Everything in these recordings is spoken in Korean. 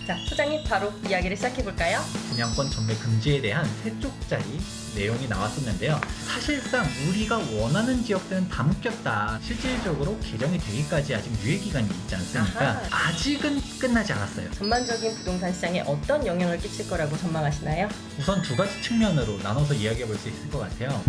자, 소장님 바로 이야기를 시작해볼까요? 분양권 전매 금지에 대한 3쪽짜리 내용이 나왔었는데요. 사실상 우리가 원하는 지역들은 다 묶였다. 실질적으로 개정이 되기까지 아직 유예기간이 있지 않습니까? 아하. 아직은 끝나지 않았어요. 전반적인 부동산 시장에 어떤 영향을 끼칠 거라고 전망하시나요? 우선 두 가지 측면으로 나눠서 이야기해 볼 수 있을 것 같아요.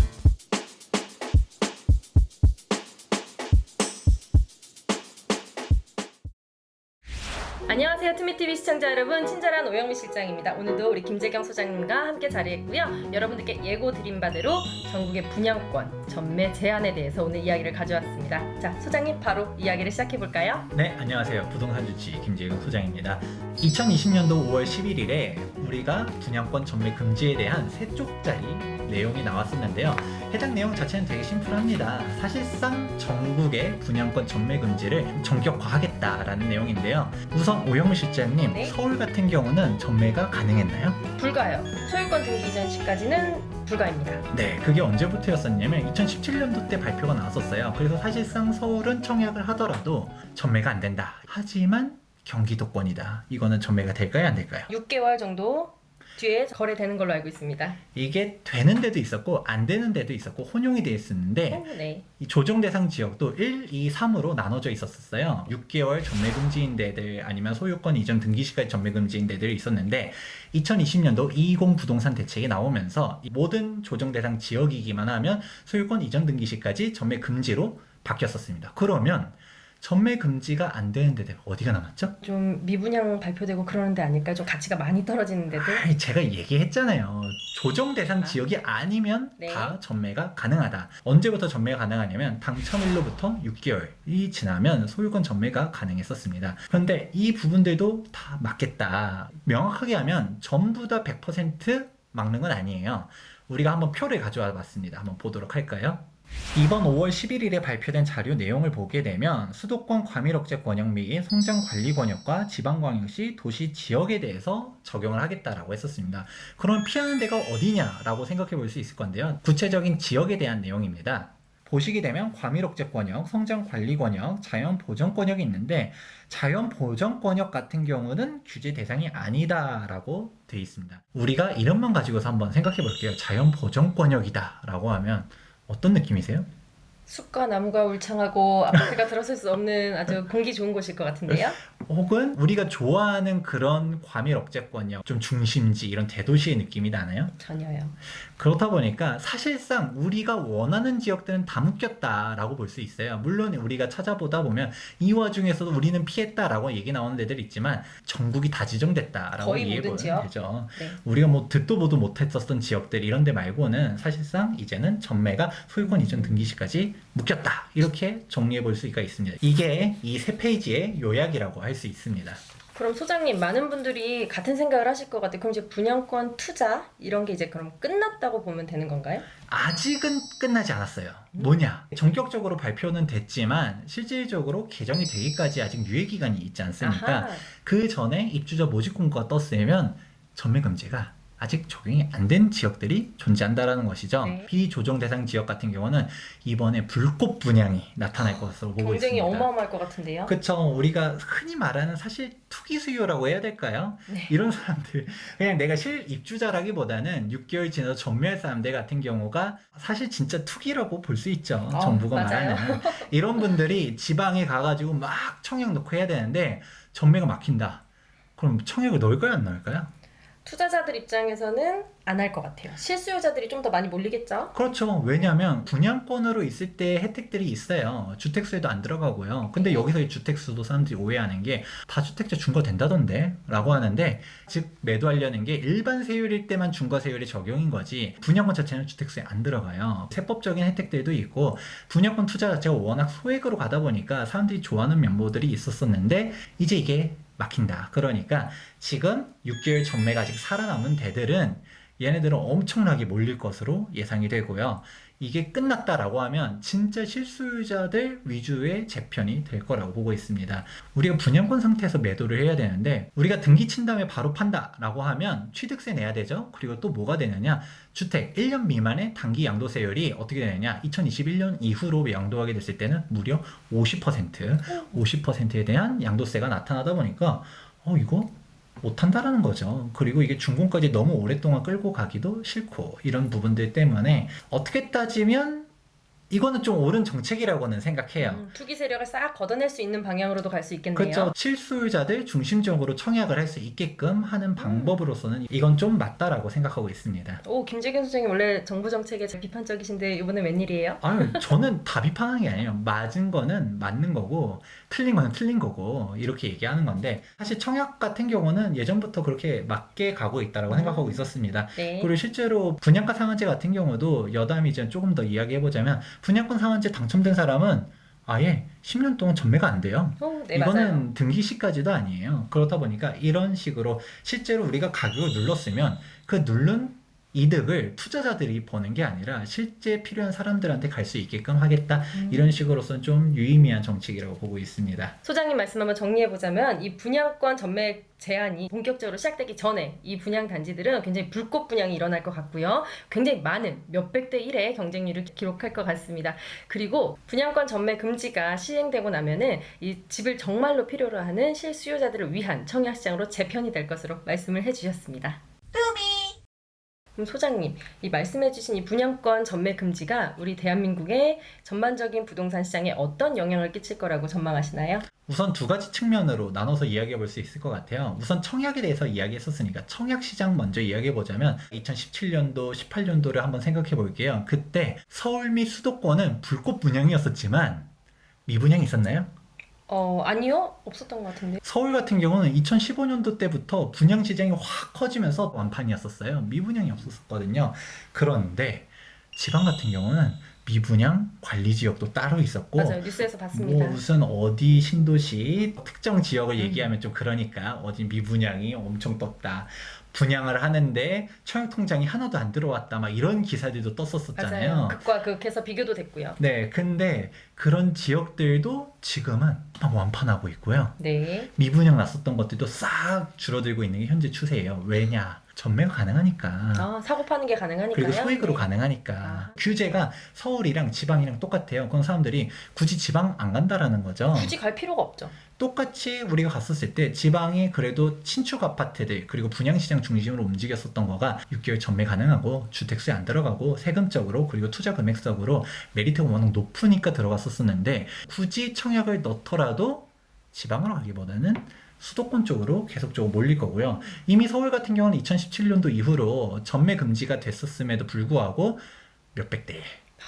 안녕하세요, 투미TV 시청자 여러분, 친절한 오영미 실장입니다. 오늘도 우리 김재경 소장님과 함께 자리했고요. 여러분들께 예고 드린 바대로 전국의 분양권 전매 제한에 대해서 오늘 이야기를 가져왔습니다. 자, 소장님 바로 이야기를 시작해볼까요? 네, 안녕하세요. 부동산 주치 김재경 소장입니다. 2020년도 5월 11일에 우리가 분양권 전매 금지에 대한 3쪽짜리 내용이 나왔었는데요. 해당 내용 자체는 되게 심플합니다. 사실상 전국의 분양권 전매 금지를 전격화하겠다라는 내용인데요. 우선 오영미 실장님, 네. 서울 같은 경우는 전매가 가능했나요? 불가요. 소유권 등기 이전 시까지는 불가입니다. 네, 그게 언제부터였었냐면 2017년도 때 발표가 나왔었어요. 그래서 사실상 서울은 청약을 하더라도 전매가 안 된다. 하지만 경기도권이다. 이거는 전매가 될까요, 안 될까요? 6개월 정도 뒤에 거래되는 걸로 알고 있습니다. 이게 되는 데도 있었고 안 되는 데도 있었고 혼용이 돼 있었는데 네. 이 조정 대상 지역도 1, 2, 3으로 나눠져 있었어요. 6개월 전매 금지인 데들 아니면 소유권 이전 등기 시까지 전매 금지인 데들이 있었는데 2020년도 220 부동산 대책이 나오면서 이 모든 조정 대상 지역이기만 하면 소유권 이전 등기 시까지 전매 금지로 바뀌었었습니다. 그러면 전매 금지가 안 되는 데들 어디가 남았죠? 좀 미분양 발표되고 그러는 데 아닐까요? 좀 가치가 많이 떨어지는 데들? 제가 얘기했잖아요. 조정 대상 지역이 아니면 네. 다 전매가 가능하다. 언제부터 전매가 가능하냐면 당첨일로부터 6개월이 지나면 소유권 전매가 가능했었습니다. 그런데 이 부분들도 다 막겠다. 명확하게 하면 전부 다 100% 막는 건 아니에요. 우리가 한번 표를 가져와 봤습니다. 한번 보도록 할까요? 이번 5월 11일에 발표된 자료 내용을 보게 되면 수도권 과밀억제 권역 및 성장 관리 권역과 지방광역시 도시 지역에 대해서 적용을 하겠다라고 했었습니다. 그럼 피하는 데가 어디냐라고 생각해 볼 수 있을 건데요. 구체적인 지역에 대한 내용입니다. 보시게 되면 과밀억제 권역, 성장 관리 권역, 자연 보전 권역이 있는데 자연 보전 권역 같은 경우는 규제 대상이 아니다라고 되어 있습니다. 우리가 이름만 가지고서 한번 생각해 볼게요. 자연 보전 권역이다라고 하면 어떤 느낌이세요? 숲과 나무가 울창하고 아파트가 들어설 수 없는 아주 공기 좋은 곳일 것 같은데요? 혹은 우리가 좋아하는 그런 과밀억제권역, 좀 중심지 이런 대도시의 느낌이 나나요? 전혀요. 그렇다 보니까 사실상 우리가 원하는 지역들은 다 묶였다라고 볼 수 있어요. 물론 우리가 찾아보다 보면 이 와중에서도 우리는 피했다라고 얘기 나오는 데들 있지만 전국이 다 지정됐다라고 거의 모든 이해보면 지역? 되죠. 네. 우리가 뭐 듣도 보도 못했었던 지역들 이런 데 말고는 사실상 이제는 전매가 소유권 이전 등기시까지 묶였다. 이렇게 정리해 볼 수가 있습니다. 이게 이 3페이지의 요약이라고 할 수 있습니다. 그럼 소장님, 많은 분들이 같은 생각을 하실 것 같아요. 그럼 이제 분양권 투자 이런 게 이제 그럼 끝났다고 보면 되는 건가요? 아직은 끝나지 않았어요. 뭐냐? 전격적으로 발표는 됐지만 실질적으로 개정이 되기까지 아직 유예기간이 있지 않습니까? 아하. 그 전에 입주자 모집 공고가 떴으면 전매 금지가 아직 적용이 안 된 지역들이 존재한다라는 것이죠. 네. 비조정 대상 지역 같은 경우는 이번에 불꽃 분양이 나타날 것으로 보고 경쟁이 있습니다. 어마어마할 것 같은데요? 그쵸. 우리가 흔히 말하는 사실 투기 수요라고 해야 될까요? 네. 이런 사람들 그냥 내가 입주자라기보다는 6개월 지나서 전매할 사람들 같은 경우가 사실 진짜 투기라고 볼 수 있죠. 정부가 맞아요. 말하는 이런 분들이 지방에 가가지고 막 청약 넣고 해야 되는데 전매가 막힌다. 그럼 청약을 넣을까요, 안 넣을까요? 투자자들 입장에서는 안 할 것 같아요. 실수요자들이 좀 더 많이 몰리겠죠? 그렇죠. 왜냐하면 분양권으로 있을 때 혜택들이 있어요. 주택수에도 안 들어가고요. 근데 여기서의 주택수도 사람들이 오해하는 게 다주택자 중과된다던데 라고 하는데, 즉 매도하려는 게 일반 세율일 때만 중과세율이 적용인 거지 분양권 자체는 주택수에 안 들어가요. 세법적인 혜택들도 있고 분양권 투자 자체가 워낙 소액으로 가다 보니까 사람들이 좋아하는 면모들이 있었었는데 이제 이게 막힌다. 그러니까 지금 6개월 전매가 아직 살아남은 데들은 얘네들은 엄청나게 몰릴 것으로 예상이 되고요. 이게 끝났다라고 하면 진짜 실수요자들 위주의 재편이 될 거라고 보고 있습니다. 우리가 분양권 상태에서 매도를 해야 되는데 우리가 등기 친 다음에 바로 판다라고 하면 취득세 내야 되죠. 그리고 또 뭐가 되느냐, 주택 1년 미만의 단기 양도세율이 어떻게 되느냐, 2021년 이후로 양도하게 됐을 때는 무려 50%에 대한 양도세가 나타나다 보니까 이거 못한다라는 거죠. 그리고 이게 준공까지 너무 오랫동안 끌고 가기도 싫고 이런 부분들 때문에 어떻게 따지면 이거는 좀 옳은 정책이라고는 생각해요. 투기 세력을 싹 걷어낼 수 있는 방향으로도 갈 수 있겠네요. 그렇죠. 실수요자들 중심적으로 청약을 할 수 있게끔 하는 방법으로서는 이건 좀 맞다라고 생각하고 있습니다. 오, 김재경 소장님 원래 정부 정책에 좀 비판적이신데 이번에 웬일이에요? 아유, 저는 다 비판하는 게 아니에요. 맞은 거는 맞는 거고 틀린 거는 틀린 거고 이렇게 얘기하는 건데 사실 청약 같은 경우는 예전부터 그렇게 맞게 가고 있다라고 생각하고 있었습니다. 네. 그리고 실제로 분양가 상한제 같은 경우도 여담이 이제 조금 더 이야기해보자면 분양권 상한제 당첨된 사람은 아예 10년 동안 전매가 안 돼요. 네, 이거는 맞아요. 등기시까지도 아니에요. 그렇다 보니까 이런 식으로 실제로 우리가 가격을 눌렀으면 그 누른 이득을 투자자들이 버는 게 아니라 실제 필요한 사람들한테 갈 수 있게끔 하겠다. 이런 식으로서는 좀 유의미한 정책이라고 보고 있습니다. 소장님 말씀 한번 정리해보자면 이 분양권 전매 제한이 본격적으로 시작되기 전에 이 분양 단지들은 굉장히 불꽃 분양이 일어날 것 같고요. 굉장히 많은 몇백 대 1의 경쟁률을 기록할 것 같습니다. 그리고 분양권 전매 금지가 시행되고 나면은 이 집을 정말로 필요로 하는 실수요자들을 위한 청약시장으로 재편이 될 것으로 말씀을 해주셨습니다. 그럼 소장님, 이 말씀해주신 이 분양권 전매 금지가 우리 대한민국의 전반적인 부동산 시장에 어떤 영향을 끼칠 거라고 전망하시나요? 우선 두 가지 측면으로 나눠서 이야기해 볼 수 있을 것 같아요. 우선 청약에 대해서 이야기했었으니까 청약 시장 먼저 이야기해 보자면 2017년도, 18년도를 한번 생각해 볼게요. 그때 서울 및 수도권은 불꽃 분양이었었지만 미분양이 있었나요? 아니요. 없었던 것 같은데. 서울 같은 경우는 2015년도 때부터 분양 시장이 확 커지면서 완판이었었어요. 미분양이 없었거든요. 그런데 지방 같은 경우는 미분양 관리 지역도 따로 있었고 맞아요. 뉴스에서 봤습니다. 뭐 무슨 어디 신도시 특정 지역을 얘기하면 좀 그러니까 어디 미분양이 엄청 떴다. 분양을 하는데 청약통장이 하나도 안 들어왔다. 막 이런 기사들도 떴었잖아요. 맞아요. 극과 극해서 비교도 됐고요. 네, 근데 그런 지역들도 지금은 막 완판하고 있고요. 네. 미분양 났었던 것들도 싹 줄어들고 있는 게 현재 추세예요. 왜냐? 전매가 가능하니까. 사고 파는 게 가능하니까요. 그리고 소액으로 네. 가능하니까. 아. 규제가 서울이랑 지방이랑 똑같아요. 그럼 사람들이 굳이 지방 안 간다라는 거죠. 굳이 갈 필요가 없죠. 똑같이 우리가 갔었을 때 지방이 그래도 신축 아파트들 그리고 분양시장 중심으로 움직였었던 거가 6개월 전매 가능하고 주택수에 안 들어가고 세금적으로 그리고 투자 금액적으로 메리트가 워낙 높으니까 들어갔었었는데 굳이 청약을 넣더라도 지방으로 가기보다는 수도권 쪽으로 계속적으로 몰릴 거고요. 이미 서울 같은 경우는 2017년도 이후로 전매 금지가 됐었음에도 불구하고 몇백 대의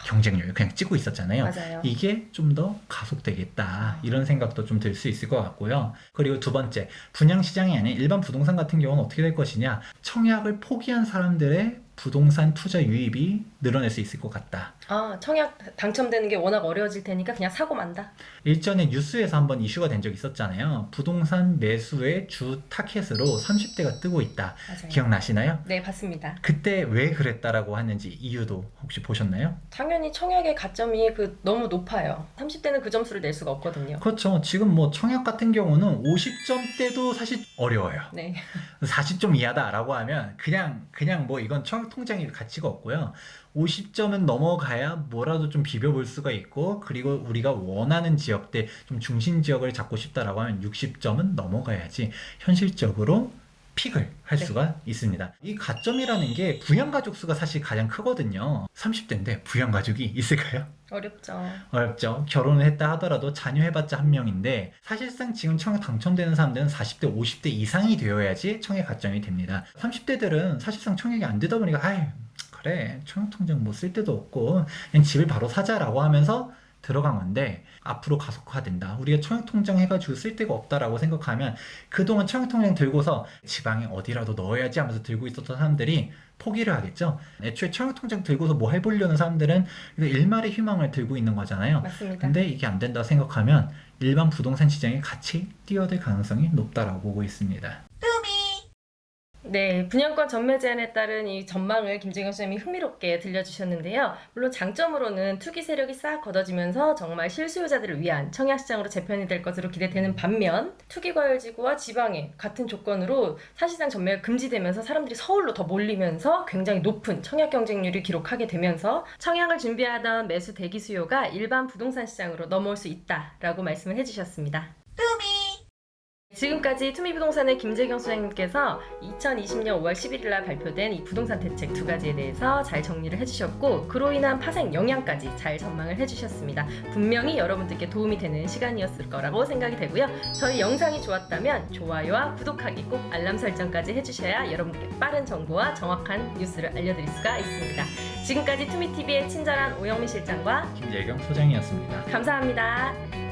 경쟁률 그냥 찍고 있었잖아요. 맞아요. 이게 좀 더 가속되겠다 이런 생각도 좀 들 수 있을 것 같고요. 그리고 두 번째, 분양시장이 아닌 일반 부동산 같은 경우는 어떻게 될 것이냐, 청약을 포기한 사람들의 부동산 투자 유입이 늘어날 수 있을 것 같다. 청약 당첨되는 게 워낙 어려워질 테니까 그냥 사고 만다. 일전에 뉴스에서 한번 이슈가 된 적이 있었잖아요. 부동산 매수의 주 타켓으로 30대가 뜨고 있다. 맞아요. 기억나시나요? 네, 봤습니다. 그때 왜 그랬다라고 하는지 이유도 혹시 보셨나요? 당연히 청약의 가점이 너무 높아요. 30대는 그 점수를 낼 수가 없거든요. 그렇죠. 지금 뭐 청약 같은 경우는 50점대도 사실 어려워요. 네. 40점 이하다라고 하면 그냥 뭐 이건 청약 통장일 가치가 없고요. 50점은 넘어가야 뭐라도 좀 비벼볼 수가 있고, 그리고 우리가 원하는 지역대 좀 중심 지역을 잡고 싶다라고 하면 60점은 넘어가야지 현실적으로 픽을 할 네. 수가 있습니다. 이 가점이라는 게 부양가족 수가 사실 가장 크거든요. 30대인데 부양가족이 있을까요? 어렵죠. 어렵죠. 결혼을 했다 하더라도 자녀 해봤자 한 명인데 사실상 지금 청약 당첨되는 사람들은 40대, 50대 이상이 되어야지 청약 가점이 됩니다. 30대들은 사실상 청약이 안 되다 보니까 그래 청약통장 뭐 쓸 데도 없고 그냥 집을 바로 사자라고 하면서 들어간 건데 앞으로 가속화된다. 우리가 청약통장 해가지고 쓸 데가 없다라고 생각하면 그동안 청약통장 들고서 지방에 어디라도 넣어야지 하면서 들고 있었던 사람들이 포기를 하겠죠. 애초에 청약통장 들고서 뭐 해보려는 사람들은 일말의 희망을 들고 있는 거잖아요. 맞습니다. 근데 이게 안 된다 생각하면 일반 부동산 시장에 같이 뛰어들 가능성이 높다라고 보고 있습니다. 네, 분양권 전매 제한에 따른 이 전망을 김재경 선생님이 흥미롭게 들려주셨는데요. 물론 장점으로는 투기 세력이 싹 걷어지면서 정말 실수요자들을 위한 청약시장으로 재편이 될 것으로 기대되는 반면 투기 과열지구와 지방에 같은 조건으로 사실상 전매가 금지되면서 사람들이 서울로 더 몰리면서 굉장히 높은 청약 경쟁률을 기록하게 되면서 청약을 준비하던 매수 대기 수요가 일반 부동산 시장으로 넘어올 수 있다라고 말씀을 해주셨습니다. 지금까지 투미부동산의 김재경 소장님께서 2020년 5월 11일 날 발표된 이 부동산 대책 두 가지에 대해서 잘 정리를 해주셨고 그로 인한 파생 영향까지 잘 전망을 해주셨습니다. 분명히 여러분들께 도움이 되는 시간이었을 거라고 생각이 되고요. 저희 영상이 좋았다면 좋아요와 구독하기 꼭 알람 설정까지 해주셔야 여러분께 빠른 정보와 정확한 뉴스를 알려드릴 수가 있습니다. 지금까지 투미TV의 친절한 오영미 실장과 김재경 소장이었습니다. 감사합니다.